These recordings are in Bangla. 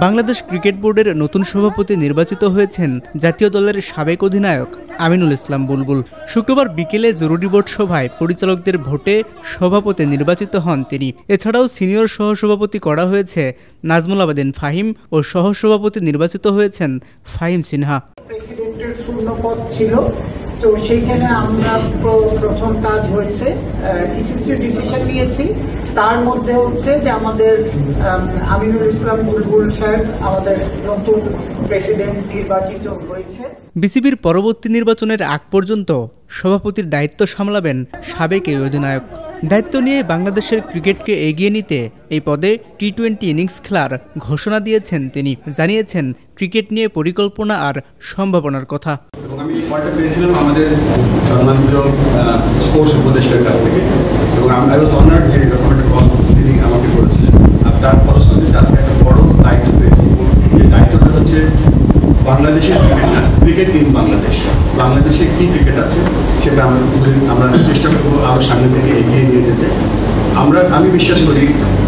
বাংলাদেশ ক্রিকেট বোর্ডের নতুন সভাপতি নির্বাচিত হয়েছেন জাতীয় দলের সাবেক অধিনায়ক আমিনুল ইসলাম বুলবুল। শুক্রবার বিকেলে জরুরি বোর্ড সভায় পরিচালকদের ভোটে সভাপতি নির্বাচিত হন তিনি। এছাড়াও সিনিয়র সহসভাপতি করা হয়েছে নাজমুল আবেদিন ফাহিম ও সহসভাপতি নির্বাচিত হয়েছেন ফাহিম সিনহা। প্রেসিডেন্টের শূন্য পদ ছিল, তো সেইখানে আমরা প্রথম কাজ হয়েছে কিছু ডিসিশন নিয়েছি। তার মধ্যে হচ্ছে যে আমাদের আমিনুল ইসলাম বুলবুল সাহেব আমাদের নতুন প্রেসিডেন্ট নির্বাচিত হয়েছে। বিসিবির পরবর্তী নির্বাচনের আগ পর্যন্ত সভাপতির দায়িত্ব সামলাবেন সাবেক এই অধিনায়ক। দায়িত্ব নিয়ে বাংলাদেশের ক্রিকেটকে এগিয়ে নিতে এই পদে টি-20 ইনিংস খেলার ঘোষণা দিয়েছেন তিনি। জানিয়েছেন ক্রিকেট নিয়ে পরিকল্পনা আর সম্ভাবনার কথা। আমি অর্ডার পেয়েছিলাম আমাদের সম্মানিত স্পোর্টস উপদেষ্টার কাছ থেকে, এবং আই ওয়াজ অনার্ড যে এরকম একটা কল তিনি আমাকে করেছিলেন। আর তার ফলশ্রুতিতে আজকে একটা বড় দায়িত্ব পেয়েছি। এই দায়িত্বটা হচ্ছে বাংলাদেশের ক্রিকেট ইন বাংলাদেশে কি ক্রিকেট আছে সেটা আমরা চেষ্টা করবো আরও সামনে থেকে এগিয়ে নিয়ে যেতে। আমি বিশ্বাস করি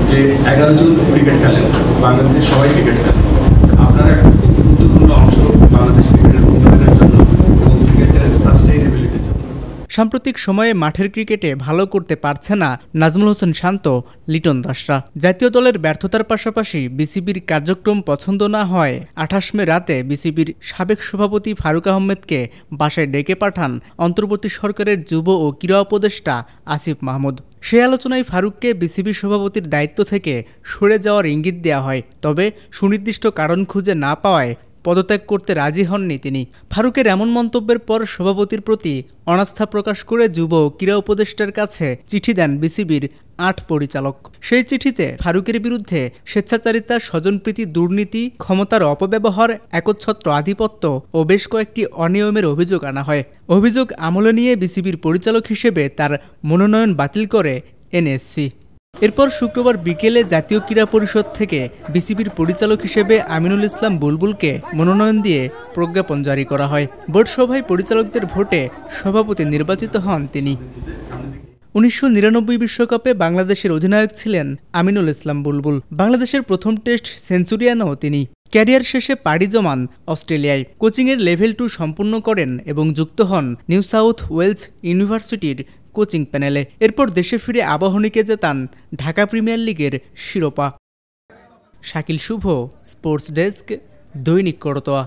যে 11 জন ক্রিকেট খেলেন, বাংলাদেশের সবাই ক্রিকেট খেলেন। আপনারা একটা খুব গুরুত্বপূর্ণ অংশ বাংলাদেশ ক্রিকেটের উন্নয়নের জন্য এবং ক্রিকেটের সাস্টেইনেবিলিটির জন্য। সাম্প্রতিক সময়ে মাঠের ক্রিকেটে ভালো করতে পারছে না নাজমুল হোসেন শান্ত, লিটন দাসরা। জাতীয় দলের ব্যর্থতার পাশাপাশি বিসিবির কার্যক্রম পছন্দ না হয় 28 মে রাতে বিসিবির সাবেক সভাপতি ফারুক আহমেদকে বাসায় ডেকে পাঠান অন্তর্বর্তী সরকারের যুব ও ক্রীড়া উপদেষ্টা আসিফ মাহমুদ। সেই আলোচনায় ফারুককে বিসিবি সভাপতির দায়িত্ব থেকে সরে যাওয়ার ইঙ্গিত দেওয়া হয়, তবে সুনির্দিষ্ট কারণ খুঁজে না পাওয়ায় পদত্যাগ করতে রাজি হননি তিনি। ফারুকের এমন মন্তব্যের পর সভাপতির প্রতি অনাস্থা প্রকাশ করে যুব ও ক্রীড়া উপদেষ্টার কাছে চিঠি দেন বিসিবির 8 পরিচালক। সেই চিঠিতে ফারুকের বিরুদ্ধে স্বেচ্ছাচারিতা, স্বজনপ্রীতি, দুর্নীতি, ক্ষমতার অপব্যবহার, একচ্ছত্র আধিপত্য ও বেশ কয়েকটি অনিয়মের অভিযোগ আনা হয়। অভিযোগ আমলে নিয়ে বিসিবির পরিচালক হিসেবে তার মনোনয়ন বাতিল করে এনএসসি। এরপর শুক্রবার বিকেলে জাতীয় ক্রীড়া পরিষদ থেকে বিসিবির পরিচালক হিসেবে আমিনুল ইসলাম বুলবুলকে মনোনয়ন দিয়ে প্রজ্ঞাপন জারি করা হয়। বোর্ড সভায় পরিচালকদের ভোটে সভাপতি নির্বাচিত হন তিনি। 1999 বিশ্বকাপে বাংলাদেশের অধিনায়ক ছিলেন আমিনুল ইসলাম বুলবুল। বাংলাদেশের প্রথম টেস্ট সেঞ্চুরিয়ানও তিনি। ক্যারিয়ার শেষে পাড়ি জমান অস্ট্রেলিয়ায়। কোচিংয়ের লেভেল 2 সম্পূর্ণ করেন এবং যুক্ত হন নিউ সাউথ ওয়েলস ইউনিভার্সিটির কোচিং প্যানেলে। এরপর দেশে ফিরে আবাহনীকে জেতান ঢাকা প্রিমিয়ার লিগের শিরোপা। শাকিল শুভ, স্পোর্টস ডেস্ক, দৈনিক করতোয়া।